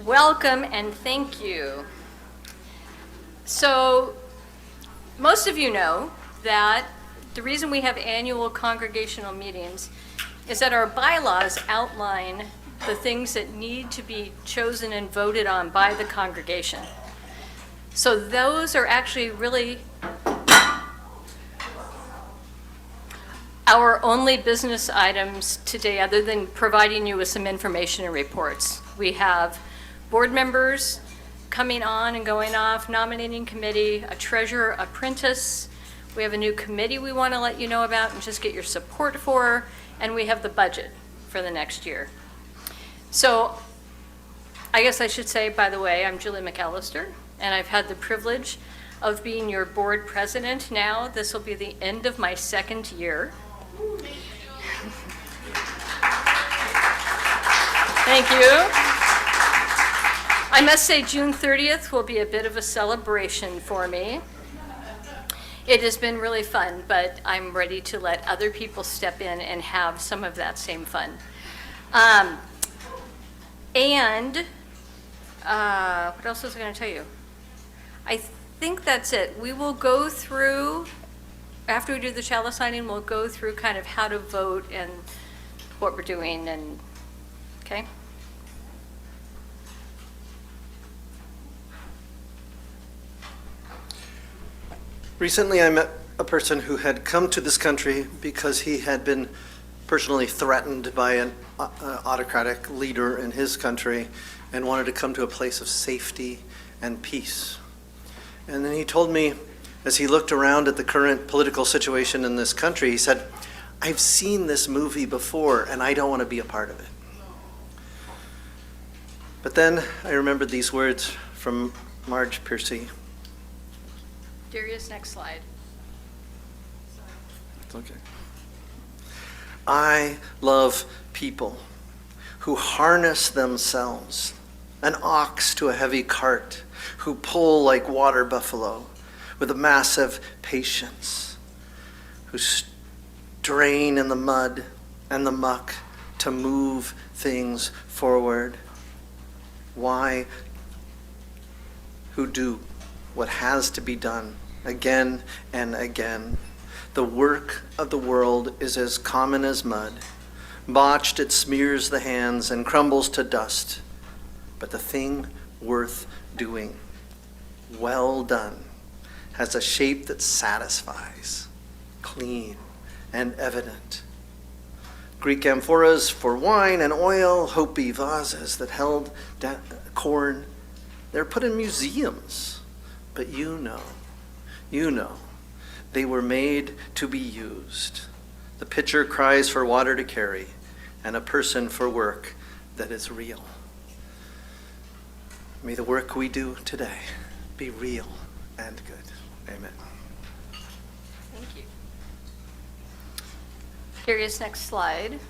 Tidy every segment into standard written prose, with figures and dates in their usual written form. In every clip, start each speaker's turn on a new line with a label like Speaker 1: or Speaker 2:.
Speaker 1: Welcome and thank you. So most of you know that the reason we have annual congregational meetings is that our bylaws outline the things that need to be chosen and voted on by the congregation. So those are actually really our only business items today, other than providing you with some information and reports. We have board members coming on and going off, nominating committee, a treasurer apprentice. We have a new committee we want to let you know about and just get your support for, and we have the budget for the next year. So I guess I should say, by the way, I'm Julie McAllister, and I've had the privilege of being your board president now. This will be the end of my second year. Thank you. I must say June 30th will be a bit of a celebration for me. It has been really fun, but I'm ready to let other people step in and have some of that same fun. What else was I going to tell you? I think that's it. We will go through, after we do the chalice signing, we'll go through kind of how to vote and what we're doing, and okay?
Speaker 2: Recently, I met a person who had come to this country because he had been personally threatened by an autocratic leader in his country and wanted to come to a place of safety and peace. And then he told me, as he looked around at the current political situation in this country, he said, "I've seen this movie before and I don't want to be a part of it." But then I remembered these words from Marge Piercy.
Speaker 1: Darius, next slide.
Speaker 2: It's okay. "I love people who harness themselves, an ox to a heavy cart, who pull like water buffalo with a massive patience, who strain in the mud and the muck to move things forward. Why? Who do what has to be done again and again. The work of the world is as common as mud. Botched, it smears the hands and crumbles to dust. But the thing worth doing, well done, has a shape that satisfies, clean and evident. Greek amphoras for wine and oil, Hopi vases that held corn, they're put in museums. But you know, they were made to be used. The pitcher cries for water to carry, and a person for work that is real. May the work we do today be real and good. Amen."
Speaker 1: Thank you. Darius, next slide.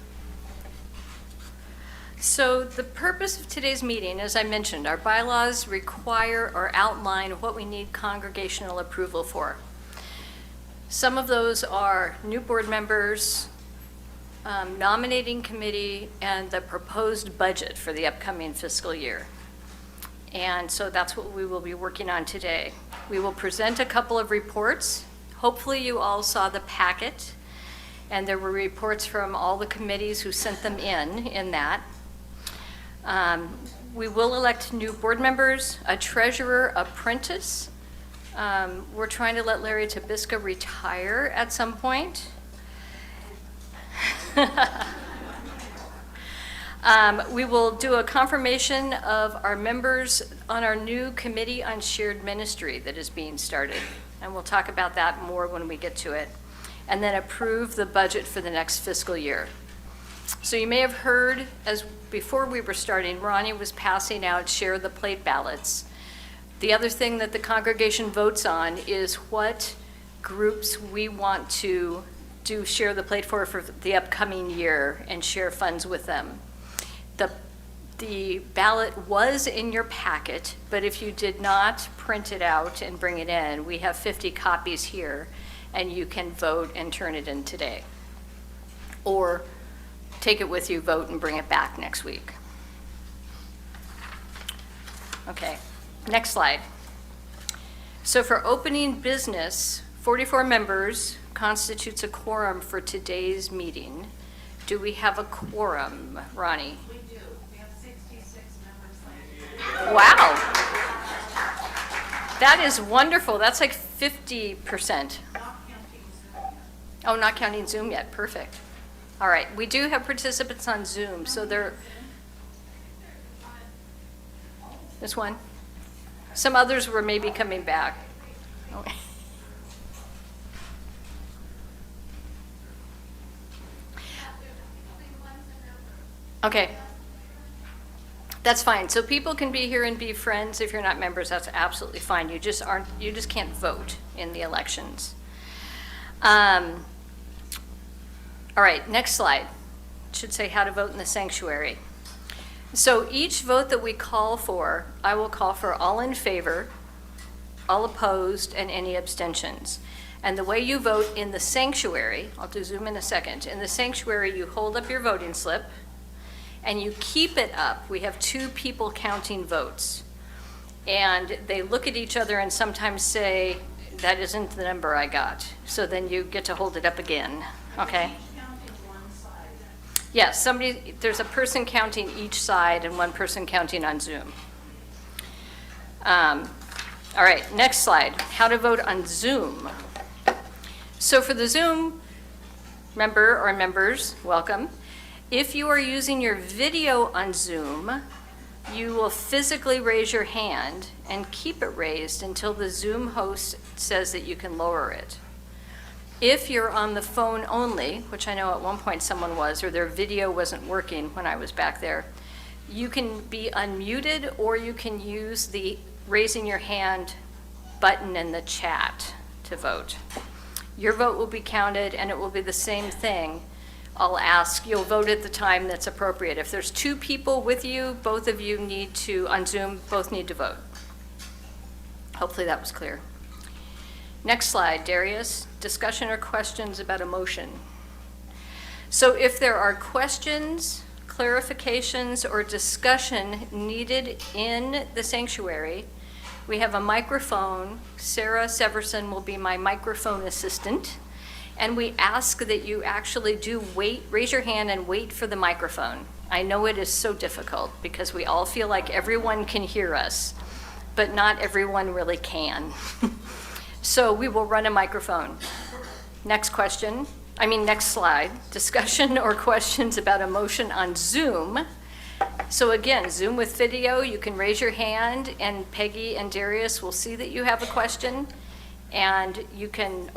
Speaker 1: So the purpose of today's meeting, as I mentioned, our bylaws require or outline what we need congregational approval for. Some of those are new board members, nominating committee, and the proposed budget for the upcoming fiscal year. And so that's what we will be working on today. We will present a couple of reports. Hopefully you all saw the packet, and there were reports from all the committees who sent them in that. We will elect new board members, a treasurer apprentice. We're trying to let Larry Tabisca retire at some point. We will do a confirmation of our members on our new committee on shared ministry that is being started. And we'll talk about that more when we get to it. And then approve the budget for the next fiscal year. So you may have heard, as before we were starting, Ronnie was passing out share the plate ballots. The other thing that the congregation votes on is what groups we want to do share the plate for the upcoming year and share funds with them. The ballot was in your packet, but if you did not print it out and bring it in, we have 50 copies here, and you can vote and turn it in today. Or take it with you, vote, and bring it back next week. Okay, next slide. So for opening business, 44 members constitutes a quorum for today's meeting. Do we have a quorum, Ronnie?
Speaker 3: We do. We have 66 members.
Speaker 1: Wow. That is wonderful. That's like 50%.
Speaker 3: Not counting Zoom.
Speaker 1: Oh, not counting Zoom yet. Perfect. All right. We do have participants on Zoom, so they're. This one? Some others were maybe coming back. Oh. Okay. That's fine. So people can be here and be friends. If you're not members, that's absolutely fine. You just can't vote in the elections. All right, next slide. It should say how to vote in the sanctuary. So each vote that we call for, I will call for all in favor, all opposed, and any abstentions. And the way you vote in the sanctuary, I'll do Zoom in a second. In the sanctuary, you hold up your voting slip and you keep it up. We have 2 people counting votes. And they look at each other and sometimes say, that isn't the number I got. So then you get to hold it up again, okay?
Speaker 3: Counting one side.
Speaker 1: Yes, there's a person counting each side and one person counting on Zoom. All right, next slide, how to vote on Zoom. So for the Zoom member or members, welcome. If you are using your video on Zoom, you will physically raise your hand and keep it raised until the Zoom host says that you can lower it. If you're on the phone only, which I know at one point someone was, or their video wasn't working when I was back there, you can be unmuted or you can use the raising your hand button in the chat to vote. Your vote will be counted and it will be the same thing. I'll ask, you'll vote at the time that's appropriate. If there's 2 people with you, both of you need to, on Zoom, both need to vote. Hopefully that was clear. Next slide, Darius. Discussion or questions about a motion. So if there are questions, clarifications, or discussion needed in the sanctuary, we have a microphone. Sarah Severson will be my microphone assistant. And we ask that you actually do raise your hand and wait for the microphone. I know it is so difficult because we all feel like everyone can hear us, but not everyone really can. So we will run a microphone. Next slide. Discussion or questions about a motion on Zoom. So again, Zoom with video, you can raise your hand and Peggy and Darius will see that you have a question. And you can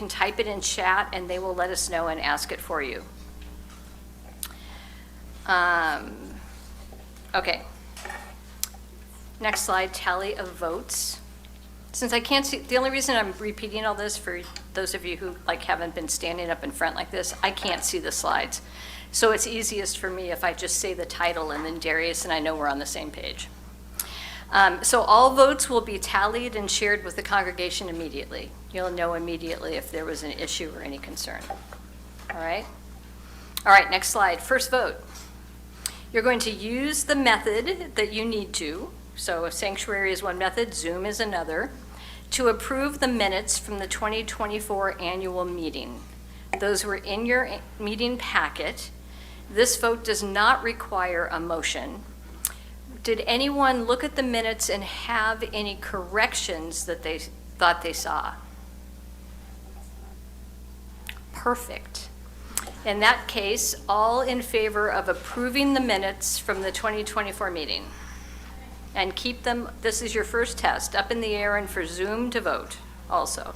Speaker 1: type it in chat and they will let us know and ask it for you. Okay. Next slide, tally of votes. Since I can't see, the only reason I'm repeating all this for those of you who haven't been standing up in front like this, I can't see the slides. So it's easiest for me if I just say the title and then Darius and I know we're on the same page. So all votes will be tallied and shared with the congregation immediately. You'll know immediately if there was an issue or any concern. All right? All right, next slide. First vote. You're going to use the method that you need to. So Sanctuary is one method, Zoom is another, to approve the minutes from the 2024 annual meeting. Those were in your meeting packet. This vote does not require a motion. Did anyone look at the minutes and have any corrections that they thought they saw? Perfect. In that case, all in favor of approving the minutes from the 2024 meeting. And keep them, this is your first test, up in the air and for Zoom to vote also.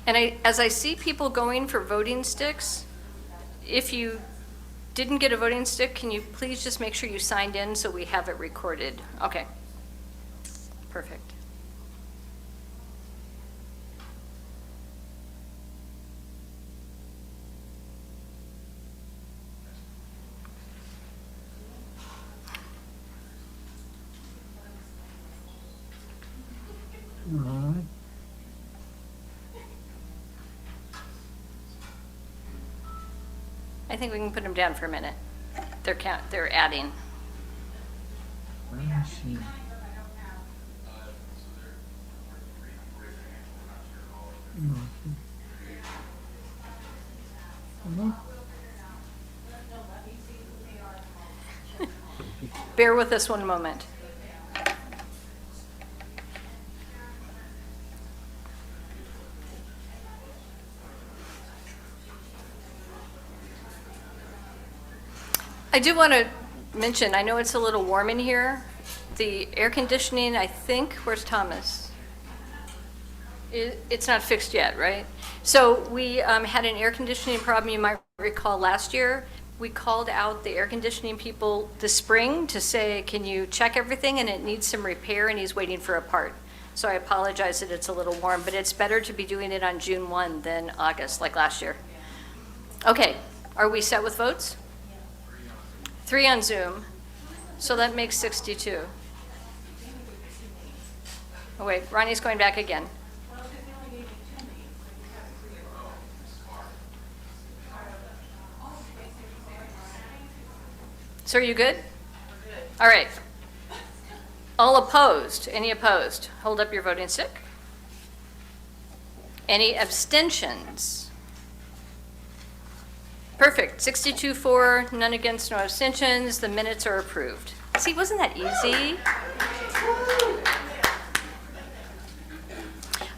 Speaker 1: And as I see people going for voting sticks, if you didn't get a voting stick, can you please just make sure you signed in so we have it recorded? Okay. Perfect. I think we can put them down for a minute. They're adding. Bear with us one moment. I do want to mention, I know it's a little warm in here. The air conditioning, I think, where's Thomas? It's not fixed yet, right? So we had an air conditioning problem, you might recall last year. We called out the air conditioning people this spring to say, can you check everything? And it needs some repair, and he's waiting for a part. So I apologize that it's a little warm, but it's better to be doing it on June 1 than August, like last year. Okay, are we set with votes? 3 on Zoom, so that makes 62. Oh wait, Ronnie's going back again. So are you good? All right. All opposed? Any opposed? Hold up your voting stick. Any abstentions? Perfect. 62 for, none against, no abstentions. The minutes are approved. See, wasn't that easy?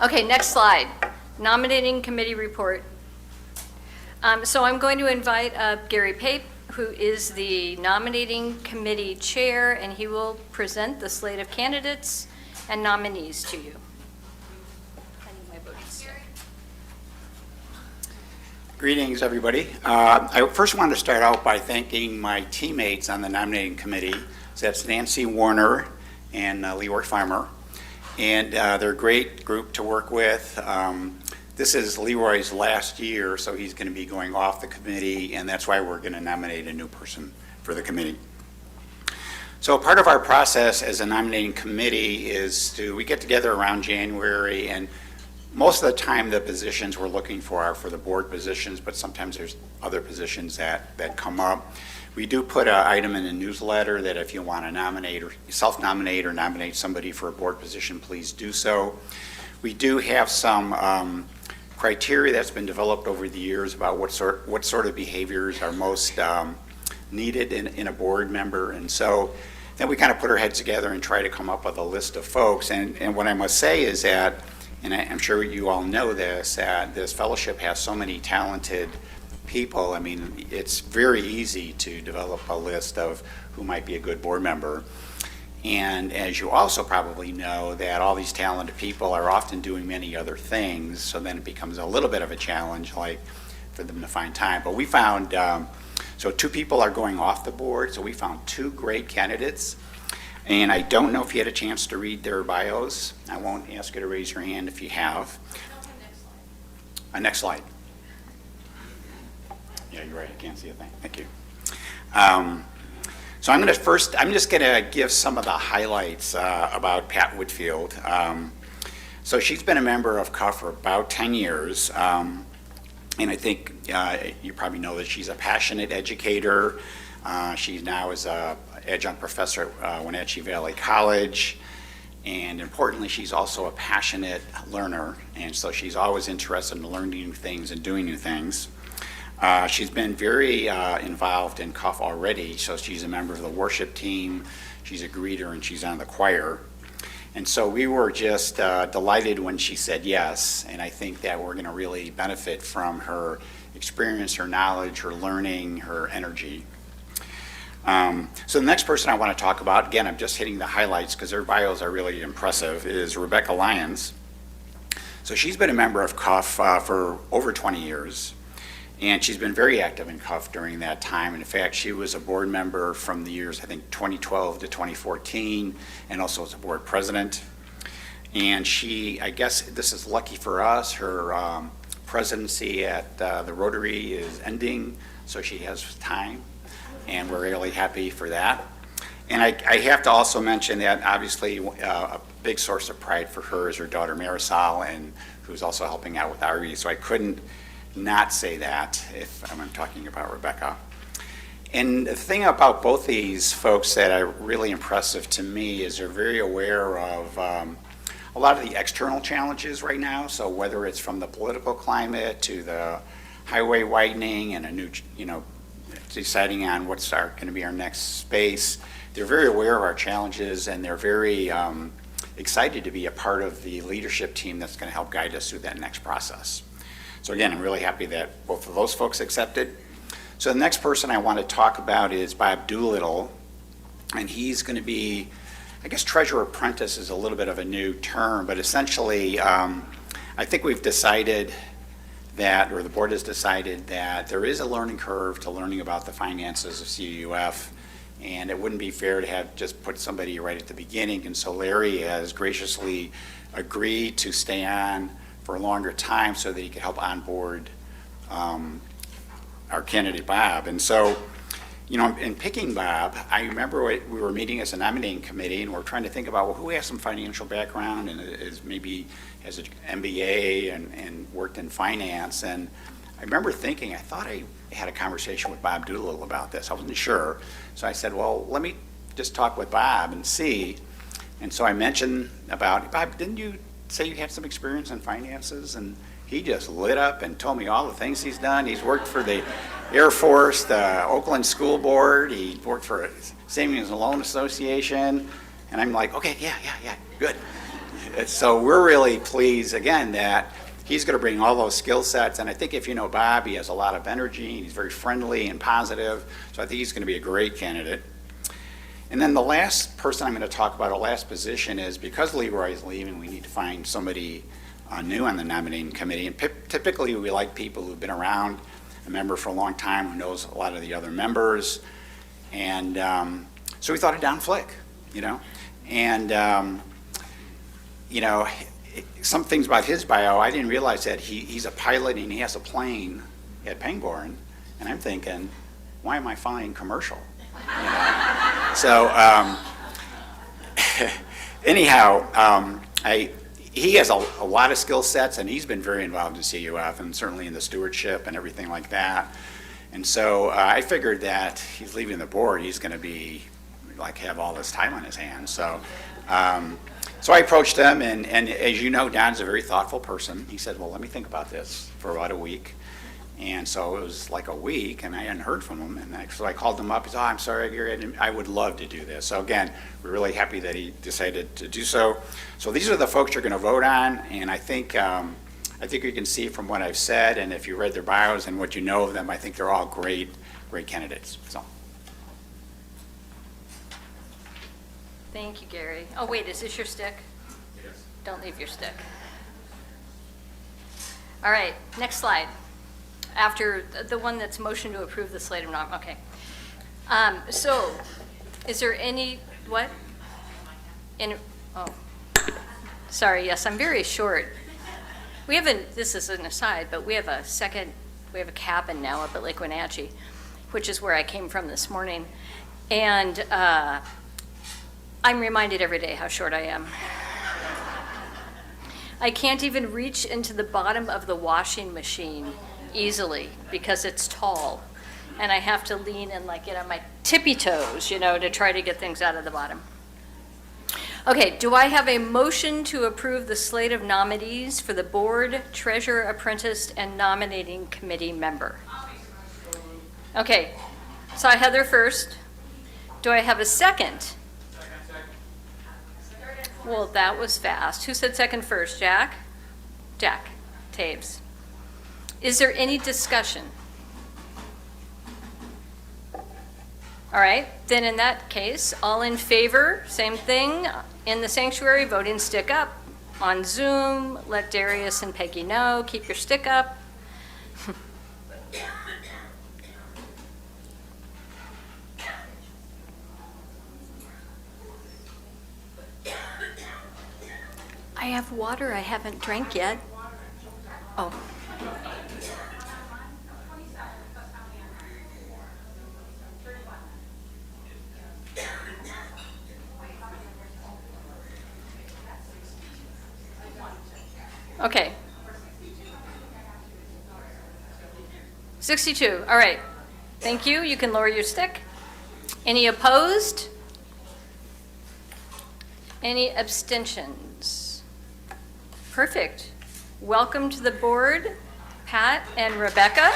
Speaker 1: Okay, next slide. Nominating committee report. So I'm going to invite Gary Pape, who is the nominating committee chair, and he will present the slate of candidates and nominees to you. I need my voting stick.
Speaker 4: Greetings, everybody. I first want to start out by thanking my teammates on the nominating committee. So that's Nancy Warner and Leroy Farmer. And they're a great group to work with. This is Leroy's last year, so he's going to be going off the committee, and that's why we're going to nominate a new person for the committee. So part of our process as a nominating committee is we get together around January, and most of the time the positions we're looking for are for the board positions, but sometimes there's other positions that come up. We do put an item in the newsletter that if you want to nominate or self-nominate or nominate somebody for a board position, please do so. We do have some criteria that's been developed over the years about what sort of behaviors are most needed in a board member, and so then we kind of put our heads together and try to come up with a list of folks. And what I must say is that, and I'm sure you all know this, that this fellowship has so many talented people. I mean, it's very easy to develop a list of who might be a good board member. And as you also probably know, that all these talented people are often doing many other things, so then it becomes a little bit of a challenge, like for them to find time. But we found, so 2 people are going off the board, so we found 2 great candidates. And I don't know if you had a chance to read their bios. I won't ask you to raise your hand if you have. Next slide. Yeah, you're right, I can't see a thing. Thank you. So I'm just going to give some of the highlights about Pat Whitfield. So she's been a member of CUUF for about 10 years. And I think you probably know that she's a passionate educator. She now is an adjunct professor at Wenatchee Valley College. And importantly, she's also a passionate learner. And so she's always interested in learning new things and doing new things. She's been very involved in CUUF already, so she's a member of the worship team, she's a greeter, and she's on the choir. And so we were just delighted when she said yes, and I think that we're going to really benefit from her experience, her knowledge, her learning, her energy. So the next person I want to talk about, again, I'm just hitting the highlights because their bios are really impressive, is Rebecca Lyons. So she's been a member of CUUF for over 20 years. And she's been very active in CUUF during that time. And in fact, she was a board member from the years, I think, 2012 to 2014, and also as a board president. And she, I guess this is lucky for us, her presidency at the Rotary is ending, so she has time, and we're really happy for that. And I have to also mention that obviously a big source of pride for her is her daughter Marisol, and who's also helping out with RE, so I couldn't not say that if I'm talking about Rebecca. And the thing about both these folks that are really impressive to me is they're very aware of a lot of the external challenges right now. So whether it's from the political climate to the highway widening and a new, deciding on what's going to be our next space, they're very aware of our challenges, and they're very excited to be a part of the leadership team that's going to help guide us through that next process. So again, I'm really happy that both of those folks accepted. So the next person I want to talk about is Bob Doolittle, and he's going to be, I guess treasurer apprentice is a little bit of a new term, but essentially I think we've decided that, or the board has decided that there is a learning curve to learning about the finances of CUUF, and it wouldn't be fair to have just put somebody right at the beginning. And so Larry has graciously agreed to stay on for a longer time so that he could help onboard our candidate Bob. And so, in picking Bob, I remember we were meeting as a nominating committee, and we're trying to think about, well, who has some financial background and is maybe has an MBA and worked in finance. And I remember thinking, I thought I had a conversation with Bob Doolittle about this. I wasn't sure. So I said, well, let me just talk with Bob and see. And so I mentioned about, Bob, didn't you say you had some experience in finances? And he just lit up and told me all the things he's done. He's worked for the Air Force, the Oakland School Board. He worked for a Savings and Loan Association. And I'm like, okay, yeah, good. So we're really pleased, again, that he's going to bring all those skill sets. And I think if you know Bob, he has a lot of energy, and he's very friendly and positive. So I think he's going to be a great candidate. And then the last person I'm going to talk about, our last position, is because Leroy is leaving, we need to find somebody new on the nominating committee. And typically we like people who've been around, a member for a long time, who knows a lot of the other members. And so we thought of Don Flick, And, some things about his bio, I didn't realize that he's a pilot and he has a plane at Pangborn. And I'm thinking, why am I flying commercial? So anyhow, he has a lot of skill sets, and he's been very involved in CUF and certainly in the stewardship and everything like that. And so I figured that he's leaving the board, he's going to be have all this time on his hands. So so I approached him, and as you know, Don's a very thoughtful person. He said, well, let me think about this for about a week. And so it was like a week, and I hadn't heard from him. And so I called him up. He said, oh, I'm sorry, Gary, I would love to do this. So again, we're really happy that he decided to do so. So these are the folks you're going to vote on, and I think you can see from what I've said, and if you read their bios and what you know of them, I think they're all great candidates. So.
Speaker 1: Thank you, Gary. Oh, wait, is this your stick?
Speaker 4: Yes.
Speaker 1: Don't leave your stick. All right, next slide. After the one that's motion to approve the slate of okay. So, is there any, what? Sorry, yes, I'm very short. We have this is an aside, but we have a cabin now up at Lake Wenatchee, which is where I came from this morning. And I'm reminded every day how short I am. I can't even reach into the bottom of the washing machine easily because it's tall, and I have to lean and get on my tippy toes, to try to get things out of the bottom. Okay, do I have a motion to approve the slate of nominees for the board, treasurer, apprentice, and nominating committee member? Okay, so I Heather first. Do I have a second? Well, that was fast. Who said second first? Jack? Jack Taves. Is there any discussion? All right, then in that case, all in favor, same thing. In the sanctuary, voting stick up. On Zoom, let Darius and Peggy know. Keep your stick up. I have water I haven't drank yet. Oh. Okay. 62, all right. Thank you, you can lower your stick. Any opposed? Any abstentions? Perfect. Welcome to the board, Pat and Rebecca.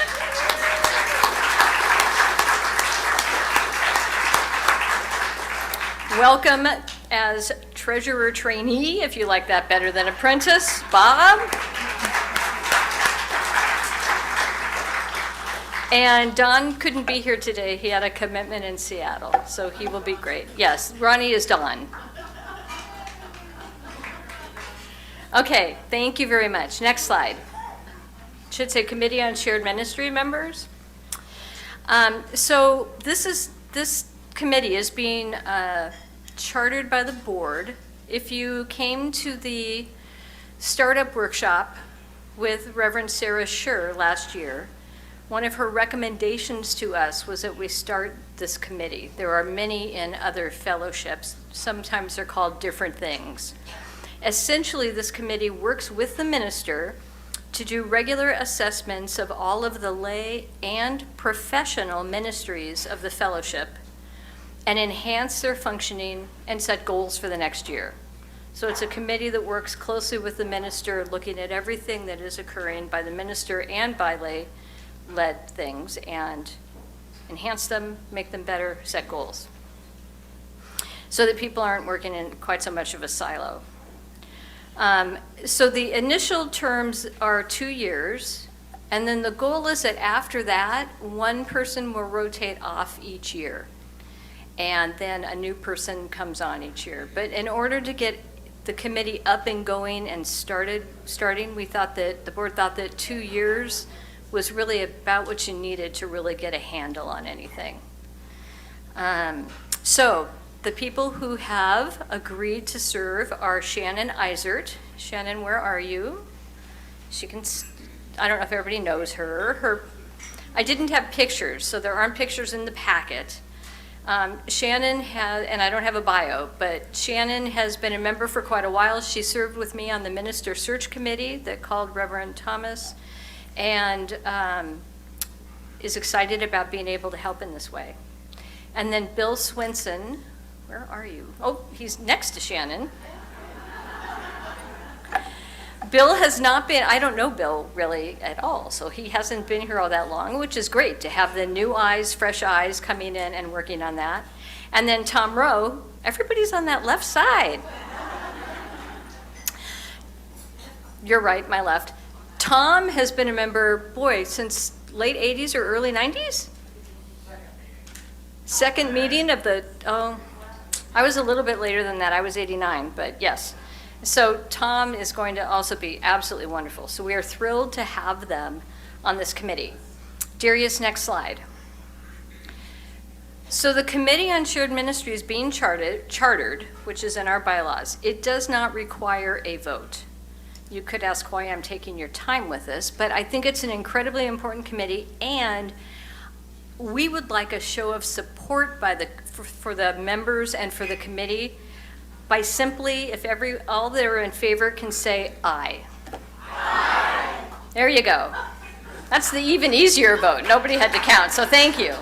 Speaker 1: Welcome as treasurer trainee, if you like that better than apprentice, Bob. And Don couldn't be here today. He had a commitment in Seattle, so he will be great. Yes, Ronnie is Don. Okay, thank you very much. Next slide. Should say Committee on Shared Ministry members. So this committee is being chartered by the board. If you came to the startup workshop with Reverend Sarah Schur last year, one of her recommendations to us was that we start this committee. There are many in other fellowships. Sometimes they're called different things. Essentially, this committee works with the minister to do regular assessments of all of the lay and professional ministries of the fellowship and enhance their functioning and set goals for the next year. So it's a committee that works closely with the minister, looking at everything that is occurring by the minister and by lay-led things, and enhance them, make them better, set goals, so that people aren't working in quite so much of a silo. So the initial terms are 2 years, and then the goal is that after that, one person will rotate off each year, and then a new person comes on each year. But in order to get the committee up and going and starting, we thought that, the board thought that 2 years was really about what you needed to really get a handle on anything. So the people who have agreed to serve are Shannon Eisert. Shannon, where are you? She can, I don't know if everybody knows her. I didn't have pictures, so there aren't pictures in the packet. Shannon has, and I don't have a bio, but Shannon has been a member for quite a while. She served with me on the Minister Search Committee that called Reverend Thomas, and is excited about being able to help in this way. And then Bill Swinson, where are you? Oh, he's next to Shannon. Bill has not been, I don't know Bill really at all, so he hasn't been here all that long, which is great to have the new eyes, fresh eyes coming in and working on that. And then Tom Rowe, everybody's on that left side. You're right, my left. Tom has been a member, boy, since late 80s or early 90s? Second meeting of the, oh, I was a little bit later than that. I was 89, but yes. So Tom is going to also be absolutely wonderful. So we are thrilled to have them on this committee. Darius, next slide. So the Committee on Shared Ministry is being chartered, which is in our bylaws. It does not require a vote. You could ask why I'm taking your time with this, but I think it's an incredibly important committee, and we would like a show of support by for the members and for the committee by simply, if all that are in favor can say aye. Aye. There you go. That's the even easier vote. Nobody had to count, so thank you.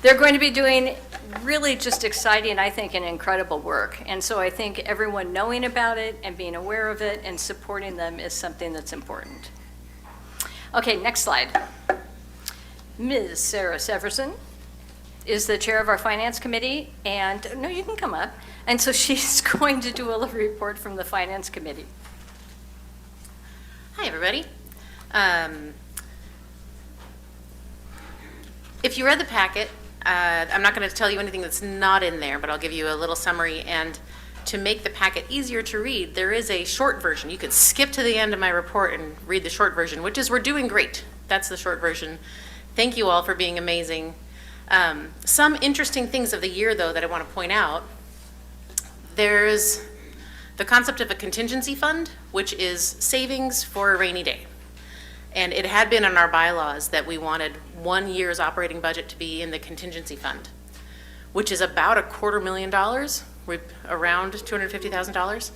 Speaker 1: They're going to be doing really just exciting, I think, and incredible work. And so I think everyone knowing about it and being aware of it and supporting them is something that's important. Okay, next slide. Ms. Sarah Severson is the chair of our finance committee, and no, you can come up. And so she's going to do a little report from the finance committee.
Speaker 5: Hi, everybody. If you read the packet, I'm not going to tell you anything that's not in there, but I'll give you a little summary. And to make the packet easier to read, there is a short version. You could skip to the end of my report and read the short version, which is we're doing great. That's the short version. Thank you all for being amazing. Some interesting things of the year, though, that I want to point out. There's the concept of a contingency fund, which is savings for a rainy day. And it had been in our bylaws that we wanted 1 year's operating budget to be in the contingency fund, which is about $250,000, around $250,000.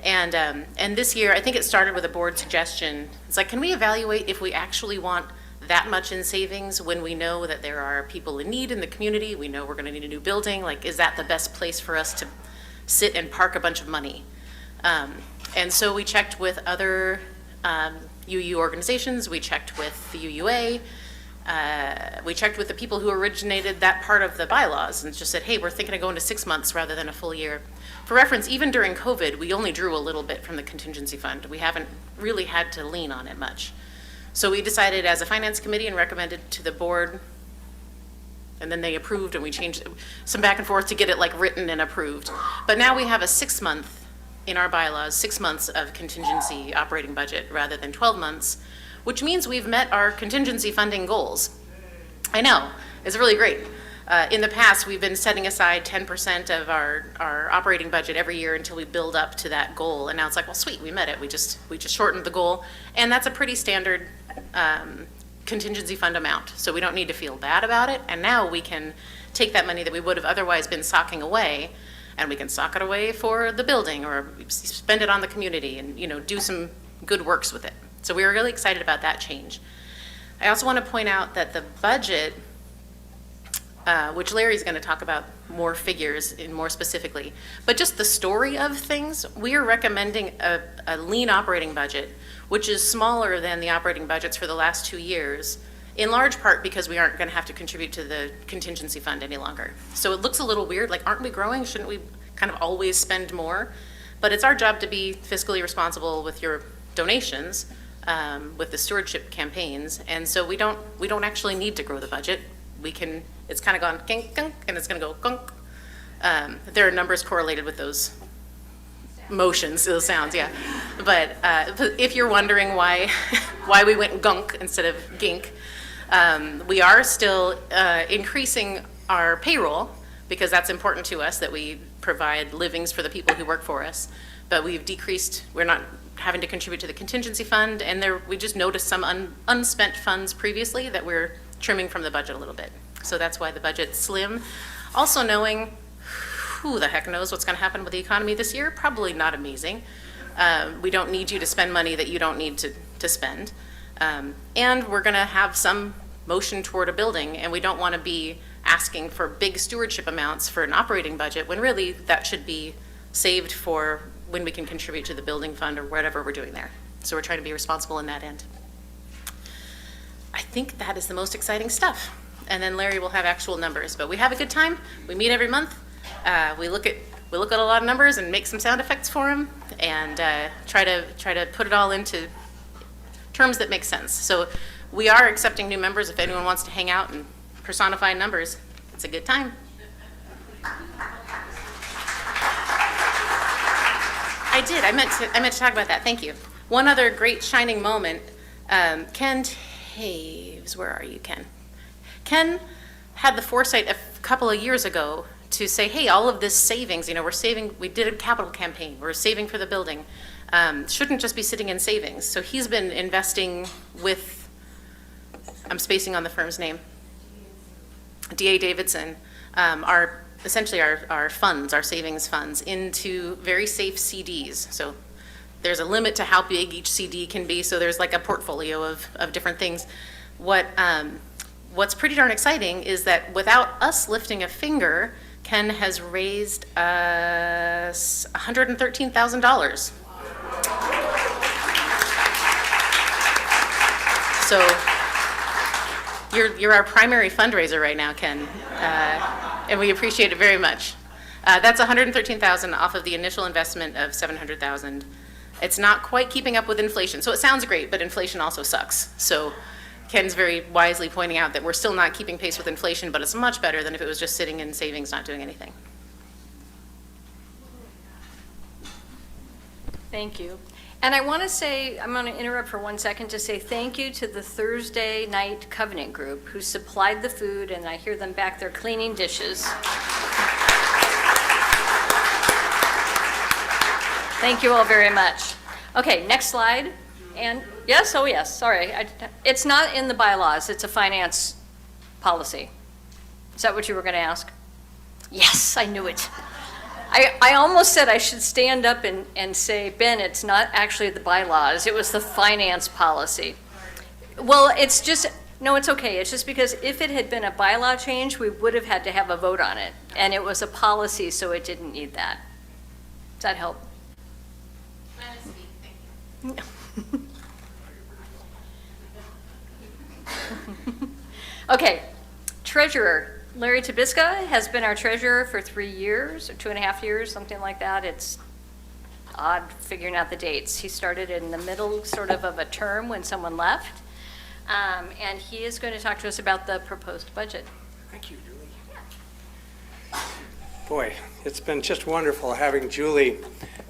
Speaker 5: And this year, I think it started with a board suggestion. It's like, can we evaluate if we actually want that much in savings when we know that there are people in need in the community? We know we're going to need a new building. Like, is that the best place for us to sit and park a bunch of money? And so we checked with other UU organizations. We checked with the UUA. We checked with the people who originated that part of the bylaws and just said, hey, we're thinking of going to 6 months rather than a full year. For reference, even during COVID, we only drew a little bit from the contingency fund. We haven't really had to lean on it much. So we decided as a finance committee and recommended to the board, and then they approved, and we changed some back and forth to get it like written and approved. But now we have a 6 month in our bylaws, 6 months of contingency operating budget rather than 12 months, which means we've met our contingency funding goals. I know, it's really great. In the past, we've been setting aside 10% of our operating budget every year until we build up to that goal. And now it's like, well, sweet, we met it. We just shortened the goal. And that's a pretty standard contingency fund amount. So we don't need to feel bad about it. And now we can take that money that we would have otherwise been socking away, and we can sock it away for the building or spend it on the community and, you know, do some good works with it. So we were really excited about that change. I also want to point out that the budget, which Larry's going to talk about more figures in more specifically, but just the story of things, we are recommending a lean operating budget, which is smaller than the operating budgets for the last 2 years, in large part because we aren't going to have to contribute to the contingency fund any longer. So it looks a little weird, like, aren't we growing? Shouldn't we kind of always spend more? But it's our job to be fiscally responsible with your donations, with the stewardship campaigns, and so we don't actually need to grow the budget. We can, it's kind of gone gink, gunk, and it's going to go gunk. There are numbers correlated with those motions, those sounds, yeah. But if you're wondering why we went gunk instead of gink, we are still increasing our payroll because that's important to us, that we provide livings for the people who work for us. But we've decreased, we're not having to contribute to the contingency fund, and we just noticed some unspent funds previously that we're trimming from the budget a little bit. So that's why the budget's slim. Also knowing, who the heck knows what's going to happen with the economy this year? Probably not amazing. We don't need you to spend money that you don't need to spend. And we're going to have some motion toward a building, and we don't want to be asking for big stewardship amounts for an operating budget when really that should be saved for when we can contribute to the building fund or whatever we're doing there. So we're trying to be responsible in that end. I think that is the most exciting stuff. And then Larry will have actual numbers, but we have a good time. We meet every month. We look at a lot of numbers and make some sound effects for them, and try to put it all into terms that make sense. So we are accepting new members. If anyone wants to hang out and personify numbers, it's a good time. I did. I meant to talk about that. Thank you. One other great shining moment. Ken Taves, where are you, Ken? Ken had the foresight a couple of years ago to say, hey, all of this savings, you know, we did a capital campaign, we're saving for the building, shouldn't just be sitting in savings. So he's been investing with, I'm spacing on the firm's name, D.A. Davidson, essentially our funds, our savings funds, into very safe CDs. So there's a limit to how big each CD can be, so there's like a portfolio of different things. What's pretty darn exciting is that without us lifting a finger, Ken has raised us $113,000. So you're our primary fundraiser right now, Ken, and we appreciate it very much. That's $113,000 off of the initial investment of $700,000. It's not quite keeping up with inflation, so it sounds great, but inflation also sucks. So Ken's very wisely pointing out that we're still not keeping pace with inflation, but it's much better than if it was just sitting in savings, not doing anything.
Speaker 1: Thank you. And I want to say, I'm going to interrupt for 1 second to say thank you to the Thursday night Covenant group who supplied the food, and I hear them back there cleaning dishes. Thank you all very much. Okay, next slide. And yes, oh yes, sorry. It's not in the bylaws, it's a finance policy. Is that what you were going to ask? Yes, I knew it. I almost said I should stand up and say, Ben, it's not actually the bylaws, it was the finance policy. Well, it's just, no, it's okay. It's just because if it had been a bylaw change, we would have had to have a vote on it. And it was a policy, so it didn't need that. Does that help? Okay, treasurer. Larry Tabiska has been our treasurer for 3 years, or 2.5 years, something like that. It's odd figuring out the dates. He started in the middle sort of a term when someone left. And he is going to talk to us about the proposed budget.
Speaker 6: Thank you, Julie. Boy, it's been just wonderful having Julie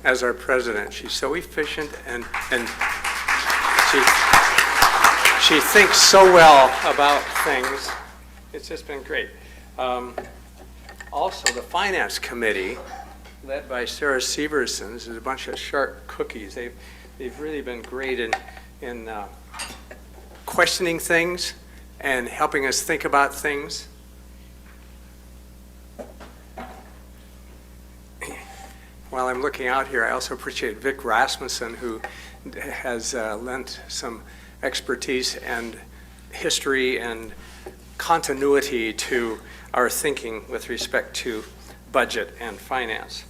Speaker 6: as our president. She's so efficient and she thinks so well about things. It's just been great. Also, the Finance Committee, led by Sarah Severson, is a bunch of sharp cookies. They've really been great in questioning things and helping us think about things. While I'm looking out here, I also appreciate Vic Rasmussen, who has lent some expertise and history and continuity to our thinking with respect to budget and finance.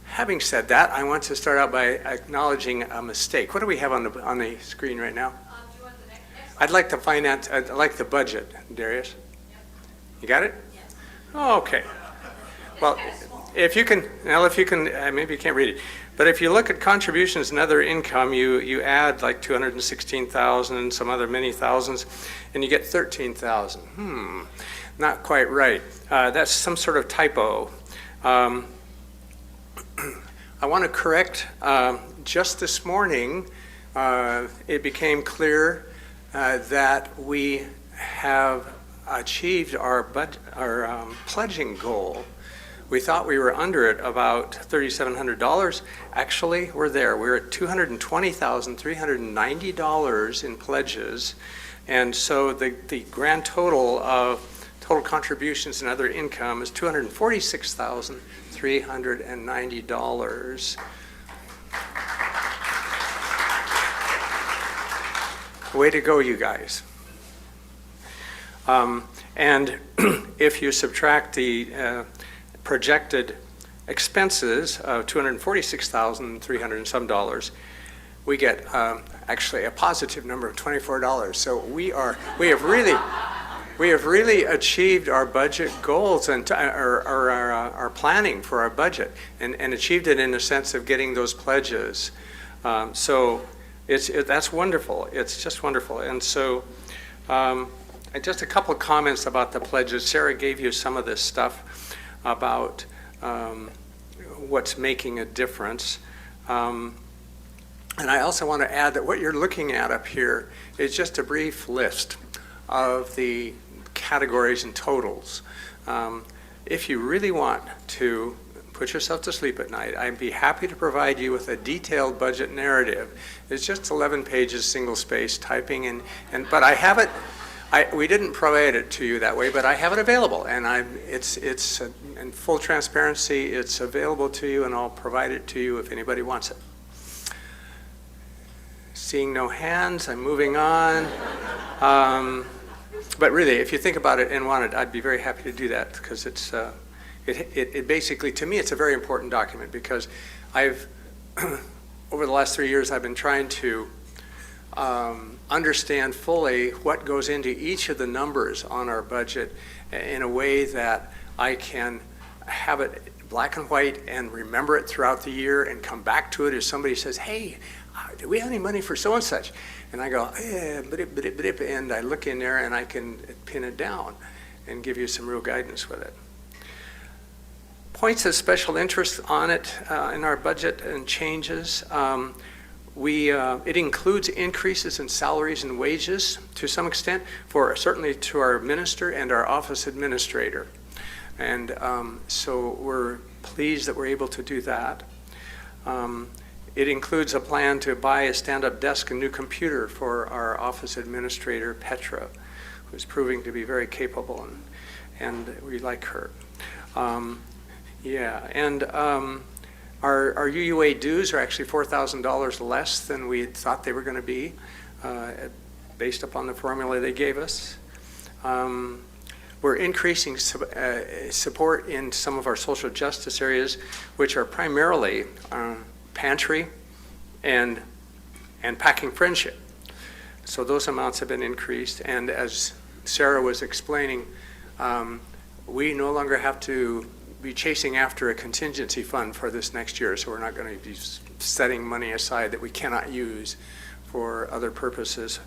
Speaker 6: Having said that, I want to start out by acknowledging a mistake. What do we have on the screen right now?
Speaker 1: Do you want the next
Speaker 6: I'd like I'd like the budget, Darius.
Speaker 1: Yep.
Speaker 6: You got it?
Speaker 1: Yes.
Speaker 6: Oh, okay. Well, if you can, maybe you can't read it, but if you look at contributions and other income, you add like 216,000 and some other many thousands, and you get 13,000. Not quite right. That's some sort of typo. I want to correct, just this morning, it became clear that we have achieved our pledging goal. We thought we were under it about $3,700. Actually, we're there. We're at $220,390 in pledges. And so the grand total of total contributions and other income is $246,390. Way to go, you guys. And if you subtract the projected expenses of $246,300 and some dollars, we get actually a positive number of $24. So we have really achieved our budget goals and our planning for our budget, and achieved it in the sense of getting those pledges. So that's wonderful. It's just wonderful. And so just a couple of comments about the pledges. Sarah gave you some of this stuff about what's making a difference. And I also want to add that what you're looking at up here is just a brief list of the categories and totals. If you really want to put yourself to sleep at night, I'd be happy to provide you with a detailed budget narrative. It's just 11 pages, single space typing, but I have it. We didn't provide it to you that way, but I have it available, and it's in full transparency. It's available to you, and I'll provide it to you if anybody wants it. Seeing no hands, I'm moving on. But really, if you think about it and want it, I'd be very happy to do that, because it basically, to me, it's a very important document, because over the last 3 years, I've been trying to understand fully what goes into each of the numbers on our budget in a way that I can have it black and white and remember it throughout the year and come back to it if somebody says, hey, do we have any money for so and such? And I go, and I look in there and I can pin it down and give you some real guidance with it. Points of special interest on it in our budget and changes. It includes increases in salaries and wages to some extent, certainly to our minister and our office administrator. And so we're pleased that we're able to do that. It includes a plan to buy a stand-up desk and new computer for our office administrator, Petra, who's proving to be very capable, and we like her. Our UUA dues are actually $4,000 less than we had thought they were going to be, based upon the formula they gave us. We're increasing support in some of our social justice areas, which are primarily pantry and packing friendship. So those amounts have been increased, and as Sarah was explaining, we no longer have to be chasing after a contingency fund for this next year, so we're not going to be setting money aside that we cannot use for other purposes,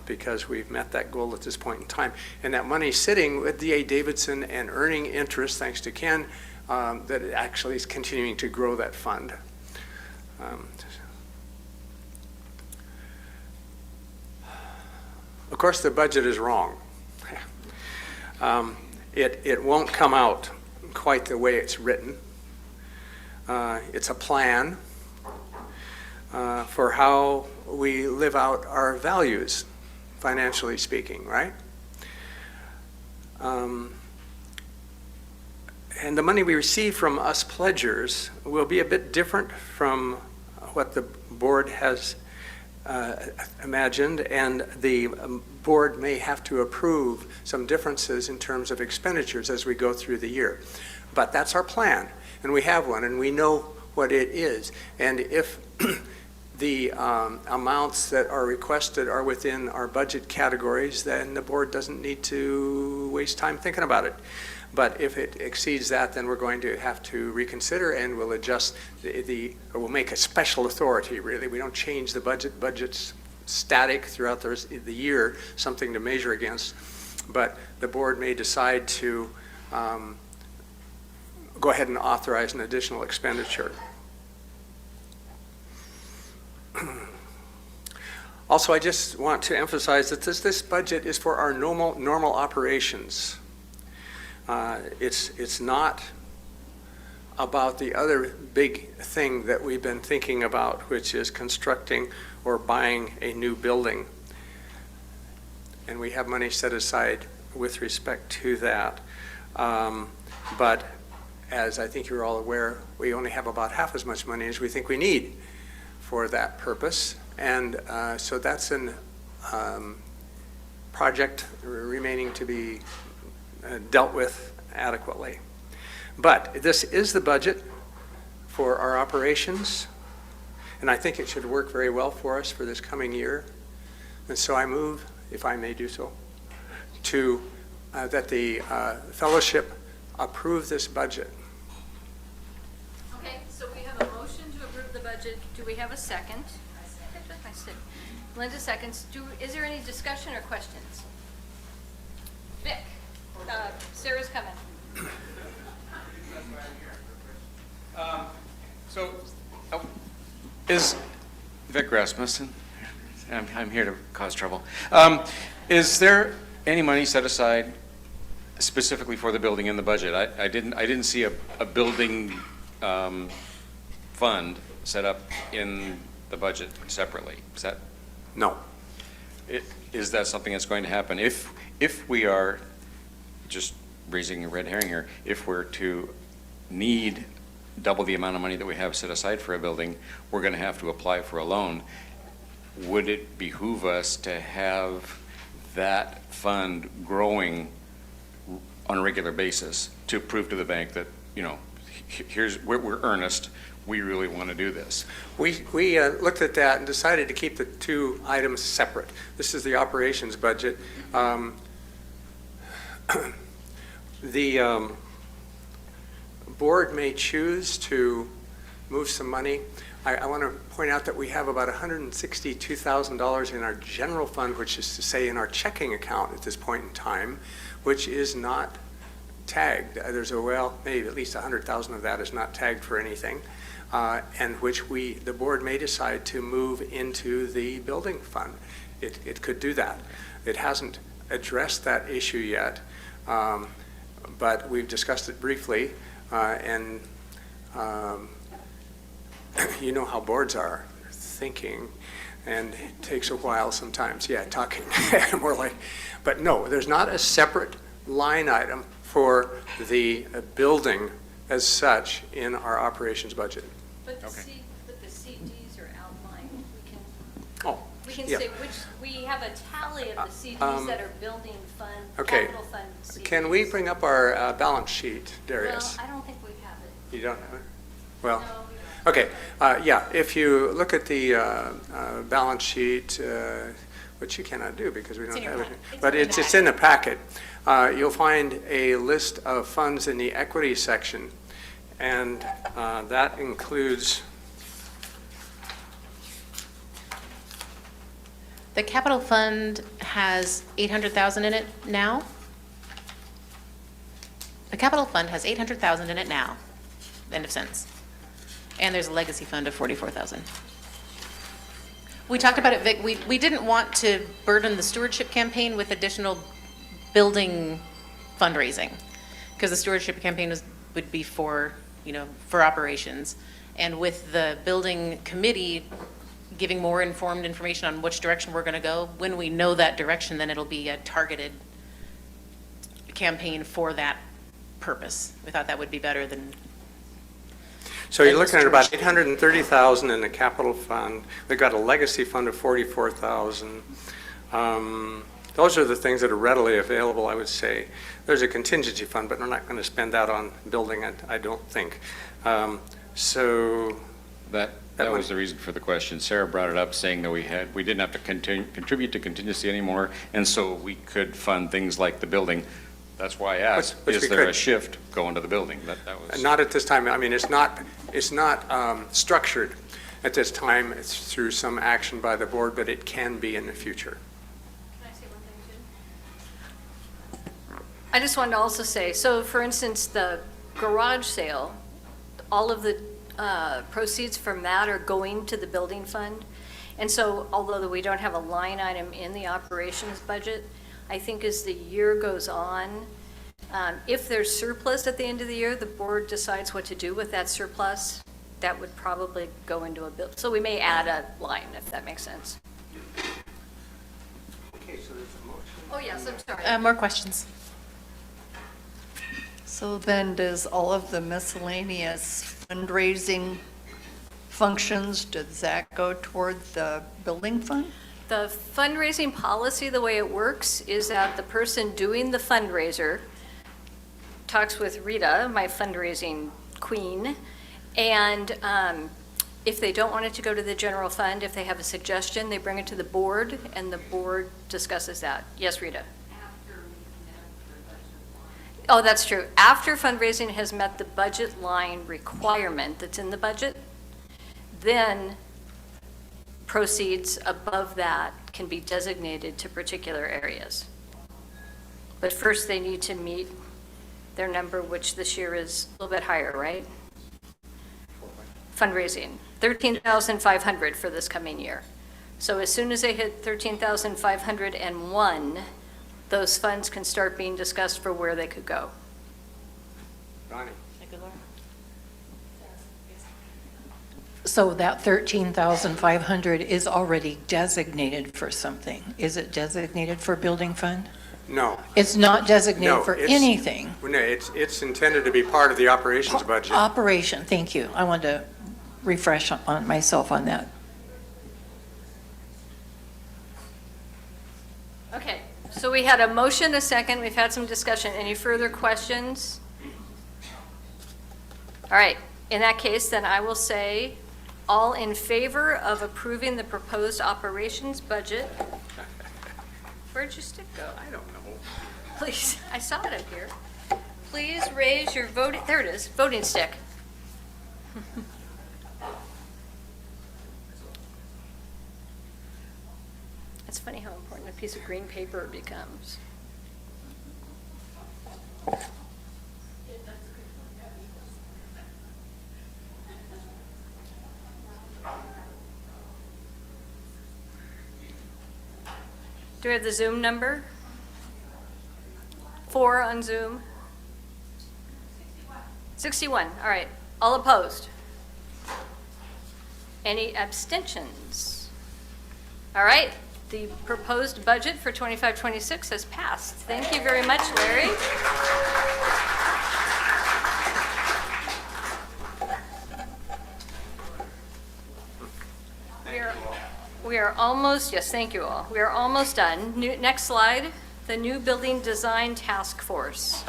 Speaker 6: because we've met that goal at this point in time. And that money sitting with D.A. Davidson and earning interest, thanks to Ken, that it actually is continuing to grow that fund. Of course, the budget is wrong. It won't come out quite the way it's written. It's a plan for how we live out our values, financially speaking, right? And the money we receive from us pledgers will be a bit different from what the board has imagined, and the board may have to approve some differences in terms of expenditures as we go through the year. But that's our plan, and we have one, and we know what it is. And if the amounts that are requested are within our budget categories, then the board doesn't need to waste time thinking about it. But if it exceeds that, then we're going to have to reconsider, and we'll adjust or we'll make a special authority, really. We don't change the budget. Budget's static throughout the year, something to measure against. But the board may decide to go ahead and authorize an additional expenditure. Also, I just want to emphasize that this budget is for our normal operations. It's not about the other big thing that we've been thinking about, which is constructing or buying a new building. And we have money set aside with respect to that. But as I think you're all aware, we only have about half as much money as we think we need for that purpose. And so that's a project remaining to be dealt with adequately. But this is the budget for our operations, and I think it should work very well for us for this coming year. And so I move, if I may do so, to that the fellowship approve this budget.
Speaker 1: Okay, so we have a motion to approve the budget. Do we have a second? I second. Linda seconds. Is there any discussion or questions? Vic, Sarah's coming.
Speaker 7: Is Vic Rasmussen? I'm here to cause trouble. Is there any money set aside specifically for the building in the budget? I didn't see a building fund set up in the budget separately. Is that?
Speaker 6: No.
Speaker 7: Is that something that's going to happen? If we are, just raising a red herring here, if we're to need double the amount of money that we have set aside for a building, we're going to have to apply for a loan. Would it behoove us to have that fund growing on a regular basis to prove to the bank that, you know, we're earnest, we really want to do this?
Speaker 6: We looked at that and decided to keep the two items separate. This is the operations budget. The board may choose to move some money. I want to point out that we have about $162,000 in our general fund, which is to say in our checking account at this point in time, which is not tagged. There's maybe at least 100,000 of that is not tagged for anything. and which the board may decide to move into the building fund. It could do that. It hasn't addressed that issue yet, but we've discussed it briefly, and you know how boards are, thinking, and it takes a while sometimes, yeah, talking, more like, but no, there's not a separate line item for the building as such in our operations budget.
Speaker 1: But
Speaker 7: Okay.
Speaker 1: but the CDs are outlined.
Speaker 6: Oh,
Speaker 1: We can
Speaker 6: yeah.
Speaker 1: say we have a tally of the CDs that are building fund,
Speaker 6: okay.
Speaker 1: capital fund CDs.
Speaker 6: Can we bring up our balance sheet, Darius?
Speaker 1: Well, I don't think we have it.
Speaker 6: You don't have it? Well,
Speaker 1: No, we don't.
Speaker 6: okay, yeah, if you look at the balance sheet, which you cannot do because we
Speaker 5: It's
Speaker 6: don't
Speaker 5: in
Speaker 6: have
Speaker 5: your
Speaker 6: it,
Speaker 5: packet.
Speaker 6: but it's in the packet, you'll find a list of funds in the equity section, and that includes,
Speaker 5: The capital fund has 800,000 in it now. The capital fund has 800,000 in it now, end of sentence. And there's a legacy fund of 44,000. We talked about it, Vic, we didn't want to burden the stewardship campaign with additional building fundraising, because the stewardship campaign would be for, for operations. And with the building committee giving more informed information on which direction we're going to go, when we know that direction, then it'll be a targeted campaign for that purpose. We thought that would be better than,
Speaker 6: so you're
Speaker 5: And
Speaker 6: looking at about
Speaker 5: stewardship.
Speaker 6: 830,000 in the capital fund. We've got a legacy fund of 44,000. Those are the things that are readily available, I would say. There's a contingency fund, but we're not going to spend that on building it, I don't think. So,
Speaker 7: That
Speaker 6: That
Speaker 7: was
Speaker 6: one-
Speaker 7: the reason for the question. Sarah brought it up, saying that we didn't have to contribute to contingency anymore, and so we could fund things like the building. That's why I asked,
Speaker 6: Which
Speaker 7: is
Speaker 6: we
Speaker 7: there a
Speaker 6: could.
Speaker 7: shift going to the building? That was.
Speaker 6: not at this time. I mean, it's not structured at this time. It's through some action by the board, but it can be in the future.
Speaker 1: Can I say one thing too? I just wanted to also say, so for instance, the garage sale, all of the proceeds from that are going to the building fund. And so although we don't have a line item in the operations budget, I think as the year goes on, if there's surplus at the end of the year, the board decides what to do with that surplus, that would probably go into a bill. So we may add a line, if that makes sense.
Speaker 6: Okay, so there's a motion.
Speaker 1: Oh, yes, I'm sorry.
Speaker 5: more questions.
Speaker 8: So then does all of the miscellaneous fundraising functions, does that go toward the building fund?
Speaker 1: The fundraising policy, the way it works, is that the person doing the fundraiser talks with Rita, my fundraising queen, and if they don't want it to go to the general fund, if they have a suggestion, they bring it to the board, and the board discusses that. Yes, Rita? Oh, that's true. After fundraising has met the budget line requirement that's in the budget, then proceeds above that can be designated to particular areas. But first, they need to meet their number, which this year is a little bit higher, right? Fundraising, 13,500 for this coming year. So as soon as they hit 13,501, those funds can start being discussed for where they could go.
Speaker 6: Ronnie?
Speaker 8: So that 13,500 is already designated for something. Is it designated for building fund?
Speaker 6: No.
Speaker 8: It's not designated
Speaker 6: No,
Speaker 8: for
Speaker 6: it's-
Speaker 8: anything.
Speaker 6: No, it's intended to be part of the operations budget.
Speaker 8: Operation, thank you. I wanted to refresh on myself on that.
Speaker 1: Okay, so we had a motion, a second, we've had some discussion. Any further questions? All right, in that case, then I will say, all in favor of approving the proposed operations budget? Where'd your stick go?
Speaker 6: I don't know.
Speaker 1: Please, I saw it up here. Please raise your voting, there it is, voting stick. It's funny how important a piece of green paper becomes. Do we have the Zoom number? 4 on Zoom? 61, all right. All opposed? Any abstentions? All right, the proposed budget for 25-26 has passed. Thank you very much, Larry. We are almost, yes, thank you all. We are almost done. Next slide, the new building design task force.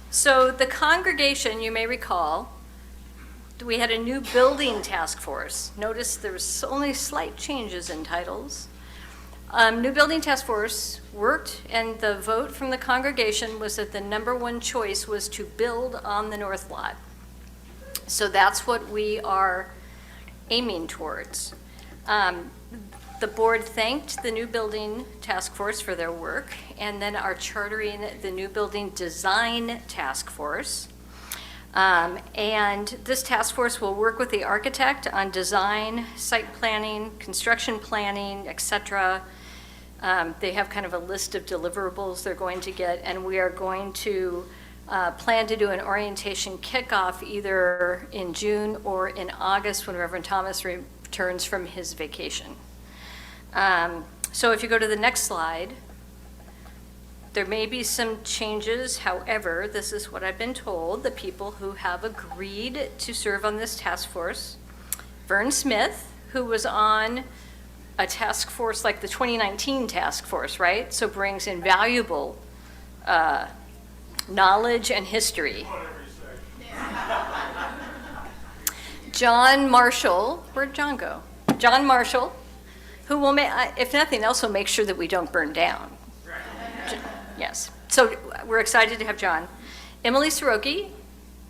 Speaker 1: So the congregation, you may recall, we had a new building task force. Notice there was only slight changes in titles. New building task force worked, and the vote from the congregation was that the number one choice was to build on the north lot. So that's what we are aiming towards. The board thanked the new building task force for their work, and then are chartering the new building design task force. And this task force will work with the architect on design, site planning, construction planning, et cetera. They have kind of a list of deliverables they're going to get, and we are going to plan to do an orientation kickoff either in June or in August when Reverend Thomas returns from his vacation. So if you go to the next slide, there may be some changes. However, this is what I've been told. The people who have agreed to serve on this task force: Vern Smith, who was on a task force like the 2019 task force, right? So brings invaluable knowledge and history. John Marshall, where'd John go? John Marshall, who will, if nothing else, will make sure that we don't burn down. Yes, so we're excited to have John. Emily Soroki,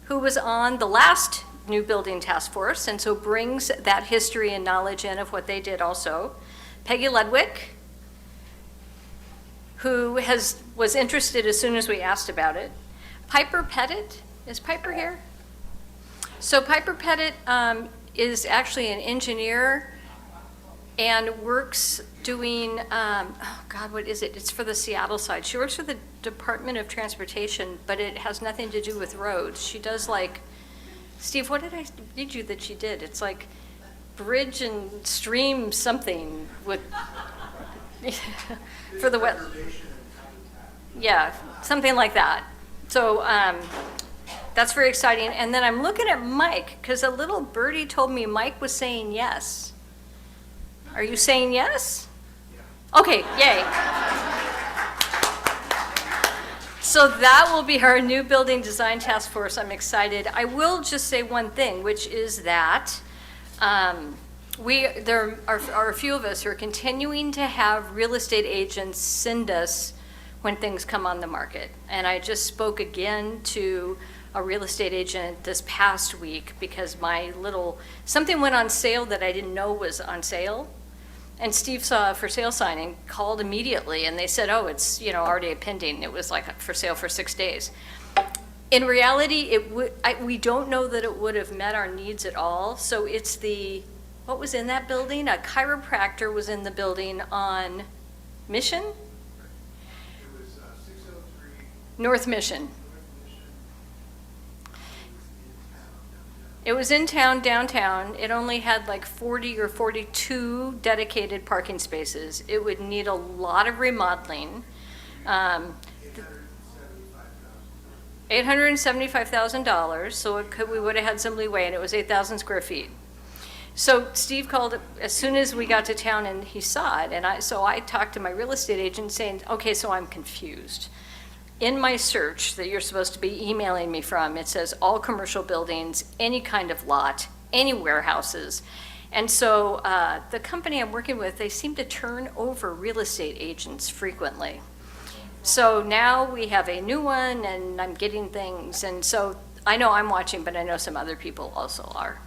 Speaker 1: who was on the last new building task force, and so brings that history and knowledge in of what they did also. Peggy Ludwig, who was interested as soon as we asked about it. Piper Pettit, is Piper here? So Piper Pettit is actually an engineer and works doing, oh God, what is it? It's for the Seattle side. She works for the Department of Transportation, but it has nothing to do with roads. She does like, Steve, what did I read you that she did? It's like bridge and stream something with, for the wet. Yeah, something like that. So that's very exciting. And then I'm looking at Mike, because a little birdie told me Mike was saying yes. Are you saying yes? Yeah. Okay, yay. So that will be our new building design task force. I'm excited. I will just say one thing, which is that there are a few of us who are continuing to have real estate agents send us when things come on the market. And I just spoke again to a real estate agent this past week because something went on sale that I didn't know was on sale. And Steve saw a for sale signing, called immediately, and they said, oh, it's already pending. It was like for sale for 6 days. In reality, we don't know that it would have met our needs at all. So it's what was in that building? A chiropractor was in the building on Mission?
Speaker 9: It was 603
Speaker 1: North Mission.
Speaker 9: North Mission.
Speaker 1: It was in town, downtown. It only had like 40 or 42 dedicated parking spaces. It would need a lot of remodeling. $875,000, so we would have had some leeway, and it was 8,000 square feet. So Steve called as soon as we got to town, and he saw it, and so I talked to my real estate agent saying, okay, so I'm confused. In my search that you're supposed to be emailing me from, it says all commercial buildings, any kind of lot, any warehouses. And so the company I'm working with, they seem to turn over real estate agents frequently. So now we have a new one, and I'm getting things. And so I know I'm watching, but I know some other people also are.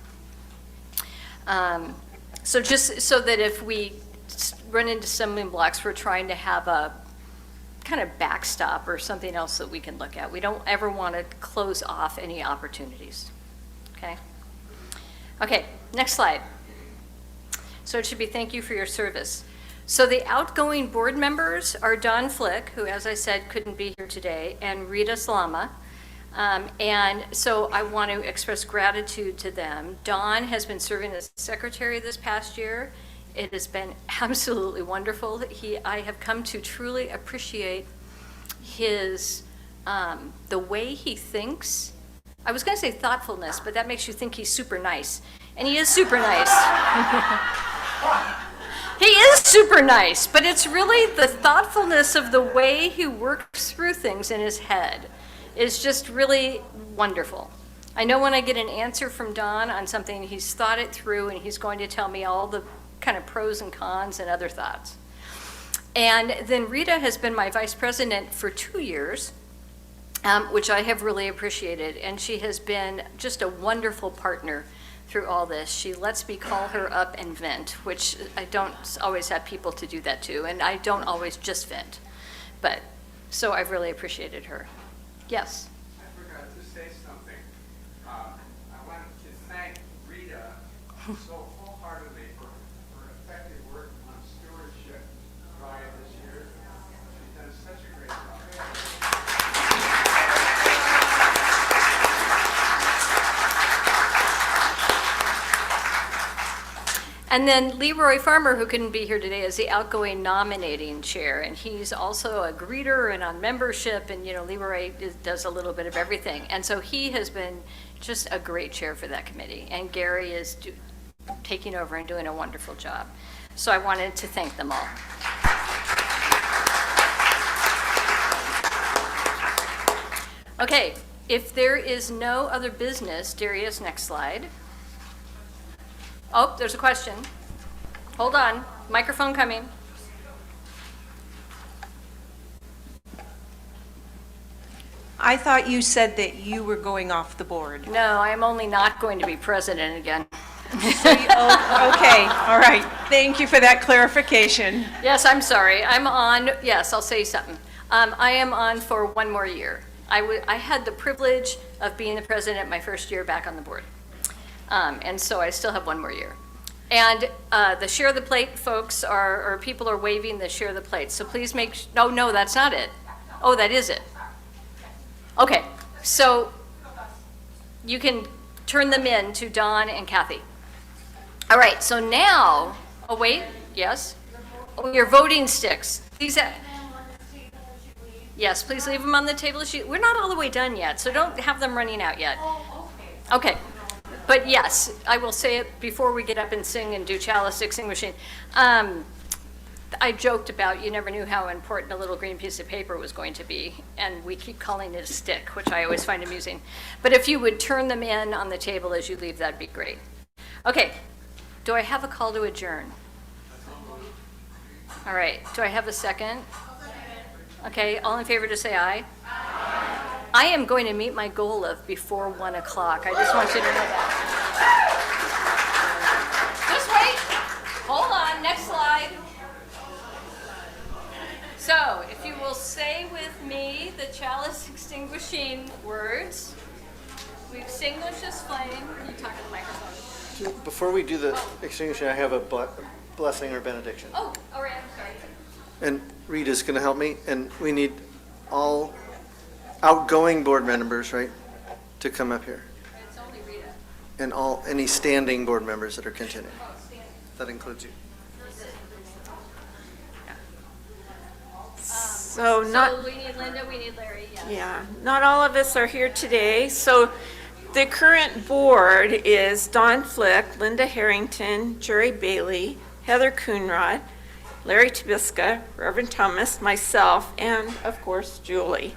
Speaker 1: So just so that if we run into stumbling blocks, we're trying to have a kind of backstop or something else that we can look at. We don't ever want to close off any opportunities. Okay? Okay, next slide. So it should be thank you for your service. So the outgoing board members are Don Flick, who, as I said, couldn't be here today, and Rita Salama. And so I want to express gratitude to them. Don has been serving as secretary this past year. It has been absolutely wonderful. I have come to truly appreciate his, the way he thinks. I was going to say thoughtfulness, but that makes you think he's super nice. And he is super nice. He is super nice, but it's really the thoughtfulness of the way he works through things in his head is just really wonderful. I know when I get an answer from Don on something, he's thought it through and he's going to tell me all the kind of pros and cons and other thoughts. And then Rita has been my vice president for 2 years, which I have really appreciated. And she has been just a wonderful partner through all this. She lets me call her up and vent, which I don't always have people to do that to, and I don't always just vent. But, so I've really appreciated her. Yes?
Speaker 6: I forgot to say something. I wanted to thank Rita so wholeheartedly for her effective work on stewardship prior this year. She's done such a great job.
Speaker 1: And then Leroy Farmer, who couldn't be here today, is the outgoing nominating chair, and he's also a greeter and on membership, and Leroy does a little bit of everything. And so he has been just a great chair for that committee, and Gary is taking over and doing a wonderful job. So I wanted to thank them all. Okay, if there is no other business, Darius, next slide. Oh, there's a question. Hold on, microphone coming.
Speaker 10: I thought you said that you were going off the board.
Speaker 1: No, I'm only not going to be president again.
Speaker 10: Okay, all right. Thank you for that clarification.
Speaker 1: Yes, I'm sorry. I'm on, yes, I'll say something. I am on for 1 more year. I had the privilege of being the president my first year back on the board. And so I still have 1 more year. And the share the plate folks or people are waving the share the plate. So please no, that's not it. Oh, that is it. Okay, so you can turn them in to Don and Kathy. All right, so now, oh wait, yes? Oh, your voting sticks. These, yes, please leave them on the table. We're not all the way done yet, so don't have them running out yet. Okay. But yes, I will say it before we get up and sing and do chalice extinguishing. I joked about you never knew how important a little green piece of paper was going to be, and we keep calling it a stick, which I always find amusing. But if you would turn them in on the table as you leave, that'd be great. Okay, do I have a call to adjourn? All right, do I have a second? Okay, all in favor to say aye? I am going to meet my goal of before 1 o'clock. I just want you to know that. Just wait. Hold on. Next slide. So, if you will say with me the chalice extinguishing words. We extinguish this flame. You talk to the microphone.
Speaker 2: Before we do the extinguishing, I have a blessing or benediction.
Speaker 1: Oh, all right. I'm sorry.
Speaker 2: And Rita's going to help me, and we need all outgoing board members, right, to come up here.
Speaker 1: It's only Rita.
Speaker 2: And any standing board members that are continuing. That includes you.
Speaker 3: So
Speaker 1: So we need Linda, we need Larry, yes.
Speaker 3: yeah, not all of us are here today. So the current board is Don Flick, Linda Harrington, Jerry Bailey, Heather Coonrod, Larry Tabiska, Reverend Thomas, myself, and of course, Julie.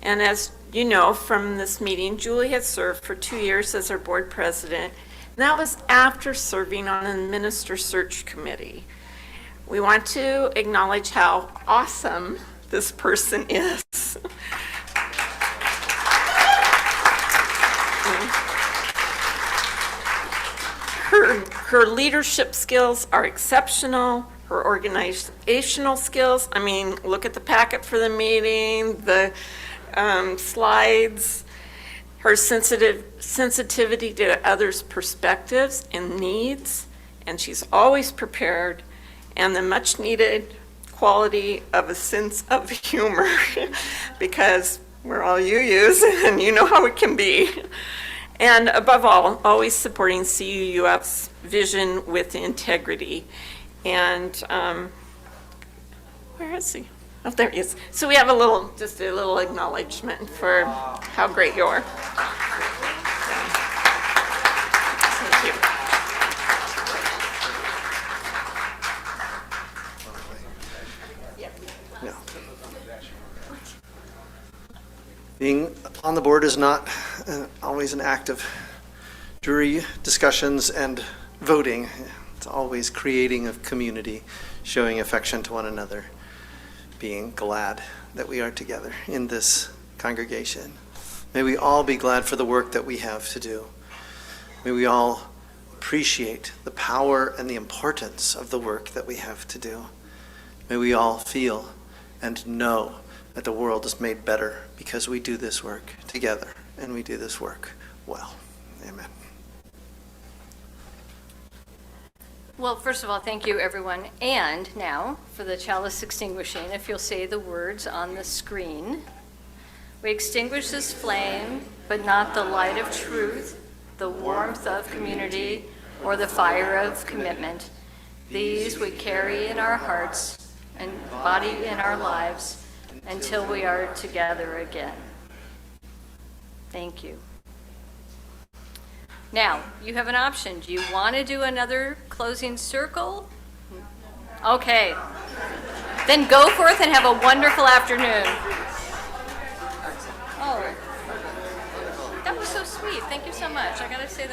Speaker 3: And as you know from this meeting, Julie had served for 2 years as our board president. And that was after serving on the minister search committee. We want to acknowledge how awesome this person is. Her leadership skills are exceptional. Her organizational skills, I mean, look at the packet for the meeting, the slides, her sensitivity to others' perspectives and needs, and she's always prepared, and the much-needed quality of a sense of humor, because we're all UUs and you know how it can be. And above all, always supporting CUUF's vision with integrity. And where is he? Oh, there he is. So we have just a little acknowledgement for how great you are. Thank you.
Speaker 2: No. Being on the board is not always an act of jury discussions and voting. It's always creating a community, showing affection to one another, being glad that we are together in this congregation. May we all be glad for the work that we have to do. May we all appreciate the power and the importance of the work that we have to do. May we all feel and know that the world is made better because we do this work together and we do this work well. Amen.
Speaker 1: Well, first of all, thank you, everyone. And now, for the chalice extinguishing, if you'll say the words on the screen. We extinguish this flame, but not the light of truth, the warmth of community, or the fire of commitment. These we carry in our hearts and embody in our lives until we are together again. Thank you. Now, you have an option. Do you want to do another closing circle? Okay. Then go forth and have a wonderful afternoon. Oh, that was so sweet. Thank you so much. I got to say that.